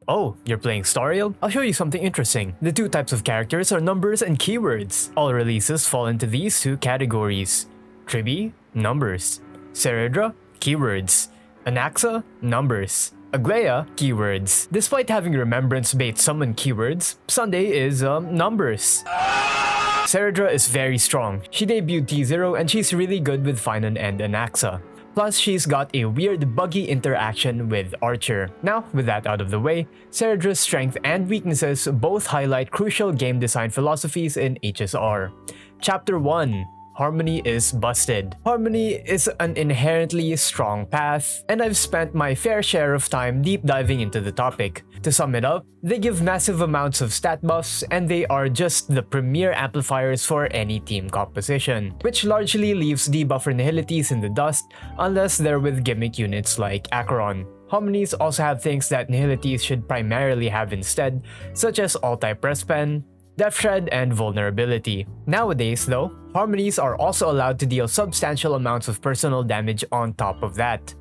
Oh, you're playing Stariel? I'll show you something interesting. The two types of characters are numbers and keywords. All releases fall into these two categories. Tribbie, numbers. Cerydra, keywords. Anaxa, numbers. Aglaia, keywords. Despite having Remembrance bait summon keywords, Sunday is, numbers. Cerydra is very strong. She debuted T0 and she's really good with Finon and Anaxa. Plus, she's got a weird buggy interaction with Archer. Now, with that out of the way, Cerydra's strength and weaknesses both highlight crucial game design philosophies in HSR. Chapter 1. Harmony is busted. Harmony is an inherently strong path, and I've spent my fair share of time deep diving into the topic. To sum it up, they give massive amounts of stat buffs, and they are just the premier amplifiers for any team composition, which largely leaves debuffer nihilities in the dust unless they're with gimmick units like Acheron. Harmonies also have things that nihilities should primarily have instead, such as all-type press pen, Death Shred, and vulnerability. Nowadays though, harmonies are also allowed to deal substantial amounts of personal damage on top of that.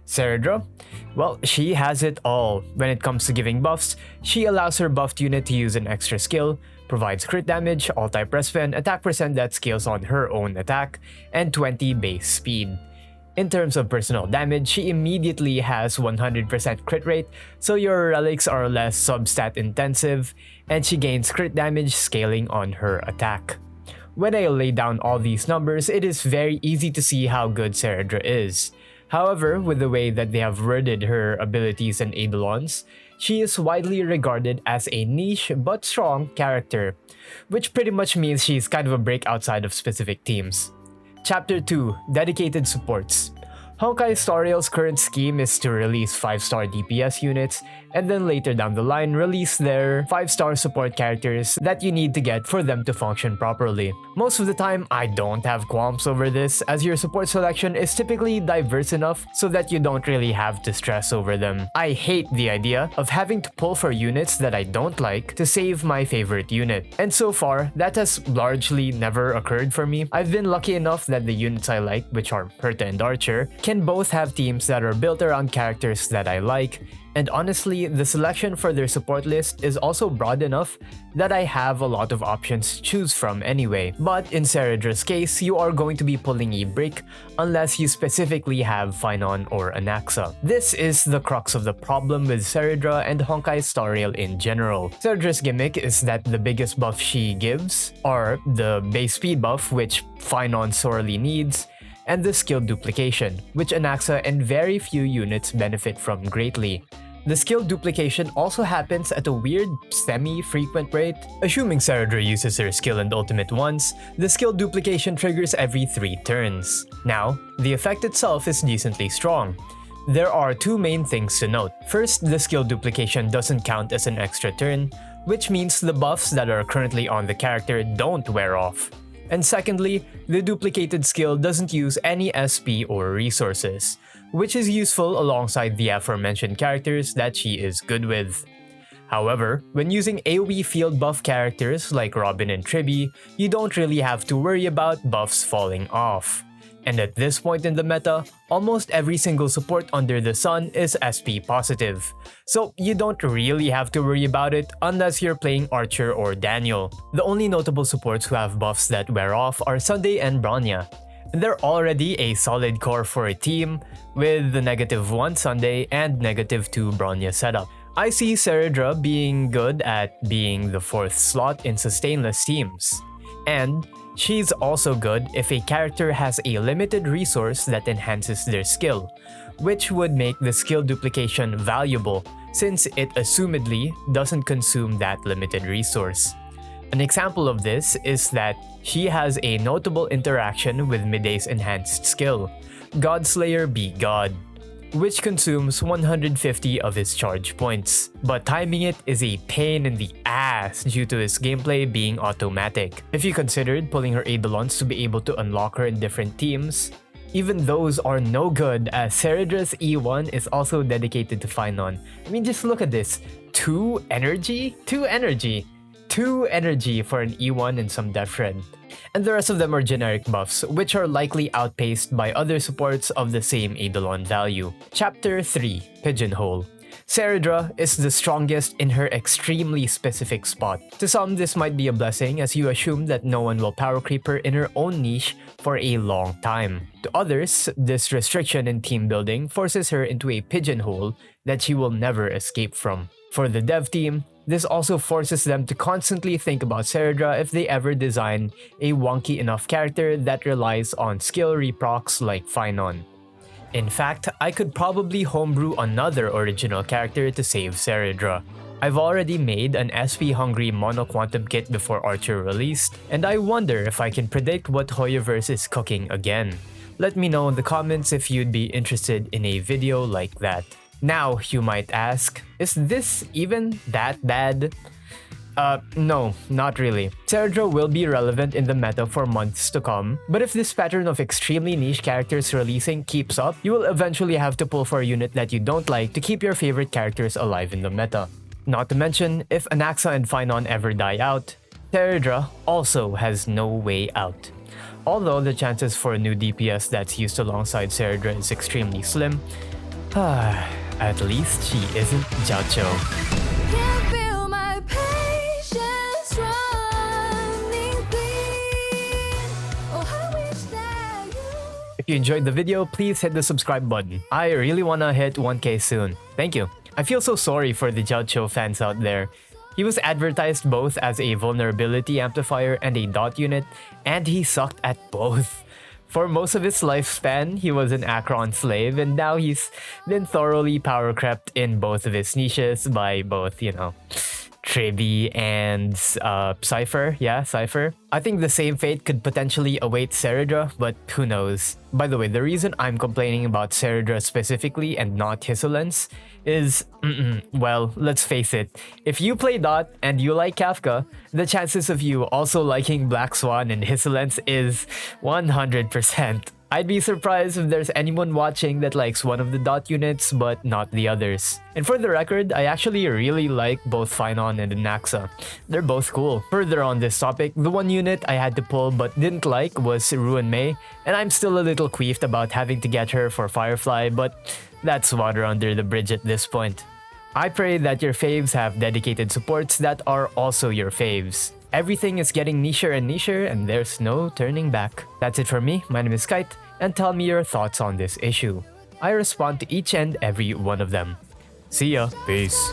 Cerydra? Well, she has it all. When it comes to giving buffs, she allows her buffed unit to use an extra skill, provides crit damage, all-type press pen, attack percent that scales on her own attack, and 20 base speed. In terms of personal damage, she immediately has 100% crit rate, so your relics are less substat intensive, and she gains crit damage scaling on her attack. When I lay down all these numbers, it is very easy to see how good Cerydra is. However, with the way that they have worded her abilities and eidolons, she is widely regarded as a niche but strong character, which pretty much means she's kind of a break outside of specific teams. Chapter 2. Dedicated supports. Honkai Stariel's current scheme is to release 5-star DPS units, and then later down the line release their 5-star support characters that you need to get for them to function properly. Most of the time, I don't have qualms over this, as your support selection is typically diverse enough so that you don't really have to stress over them. I hate the idea of having to pull for units that I don't like to save my favorite unit, and so far, that has largely never occurred for me. I've been lucky enough that the units I like, which are Herta and Archer, can both have teams that are built around characters that I like, and honestly, the selection for their support list is also broad enough that I have a lot of options to choose from anyway. But in Cerydra's case, you are going to be pulling a brick unless you specifically have Finon or Anaxa. This is the crux of the problem with Cerydra and Honkai Stariel in general. Cerydra's gimmick is that the biggest buff she gives are the base speed buff, which Finon sorely needs, and the skill duplication, which Anaxa and very few units benefit from greatly. The skill duplication also happens at a weird, semi-frequent rate. Assuming Cerydra uses her skill and ultimate once, the skill duplication triggers every 3 turns. Now, the effect itself is decently strong. There are 2 main things to note. First, the skill duplication doesn't count as an extra turn, which means the buffs that are currently on the character don't wear off. And secondly, the duplicated skill doesn't use any SP or resources, which is useful alongside the aforementioned characters that she is good with. However, when using AoE field buff characters like Robin and Tribbie, you don't really have to worry about buffs falling off. And at this point in the meta, almost every single support under the sun is SP positive, so you don't really have to worry about it unless you're playing Archer or Daniel. The only notable supports who have buffs that wear off are Sunday and Bronya. They're already a solid core for a team, with the -1 Sunday and -2 Bronya setup. I see Cerydra being good at being the 4th slot in sustainless teams. And she's also good if a character has a limited resource that enhances their skill, which would make the skill duplication valuable since it assumedly doesn't consume that limited resource. An example of this is that she has a notable interaction with Mydei's enhanced skill, Godslayer Be God, which consumes 150 of his charge points, but timing it is a pain in the ass due to his gameplay being automatic. If you considered pulling her eidolons to be able to unlock her in different teams, even those are no good, as Cerydra's E1 is also dedicated to Finon. I mean, just look at this. 2 energy? 2 energy! 2 energy for an E1 and some Death Shred. And the rest of them are generic buffs, which are likely outpaced by other supports of the same eidolon value. Chapter 3. Pigeonhole. Cerydra is the strongest in her extremely specific spot. To some, this might be a blessing as you assume that no one will power creep her in her own niche for a long time. To others, this restriction in team building forces her into a pigeonhole that she will never escape from. For the dev team, this also forces them to constantly think about Cerydra if they ever design a wonky enough character that relies on skill reprocs like Phynon. In fact, I could probably homebrew another original character to save Cerydra. I've already made an SP-hungry mono-quantum kit before Archer released, and I wonder if I can predict what Hoyoverse is cooking again. Let me know in the comments if you'd be interested in a video like that. Now, you might ask, is this even that bad? No, not really. Cerydra will be relevant in the meta for months to come, but if this pattern of extremely niche characters releasing keeps up, you will eventually have to pull for a unit that you don't like to keep your favorite characters alive in the meta. Not to mention, if Anaxa and Phynon ever die out, Cerydra also has no way out. Although the chances for a new DPS that's used alongside Cerydra is extremely slim, at least she isn't Jiacho. If you enjoyed the video, please hit the subscribe button. I really wanna hit 1K soon. Thank you. I feel so sorry for the Jiacho fans out there. He was advertised both as a vulnerability amplifier and a dot unit, and he sucked at both. For most of his lifespan, he was an Acheron slave, and now he's been thoroughly power crept in both of his niches by both, Tribbie and Cipher. Yeah, Cipher. I think the same fate could potentially await Cerydra, but who knows. By the way, the reason I'm complaining about Cerydra specifically and not Hyacine is, well, let's face it. If you play Dot and you like Kafka, the chances of you also liking Black Swan and Hyacine is 100%. I'd be surprised if there's anyone watching that likes one of the dot units but not the others. And for the record, I actually really like both Phynon and Anaxa. They're both cool. Further on this topic, the one unit I had to pull but didn't like was Ruin Mei, and I'm still a little queefed about having to get her for Firefly, but that's water under the bridge at this point. I pray that your faves have dedicated supports that are also your faves. Everything is getting nicher and nicher, and there's no turning back. That's it for me. My name is Kyte, and tell me your thoughts on this issue. I respond to each and every one of them. See ya. Peace.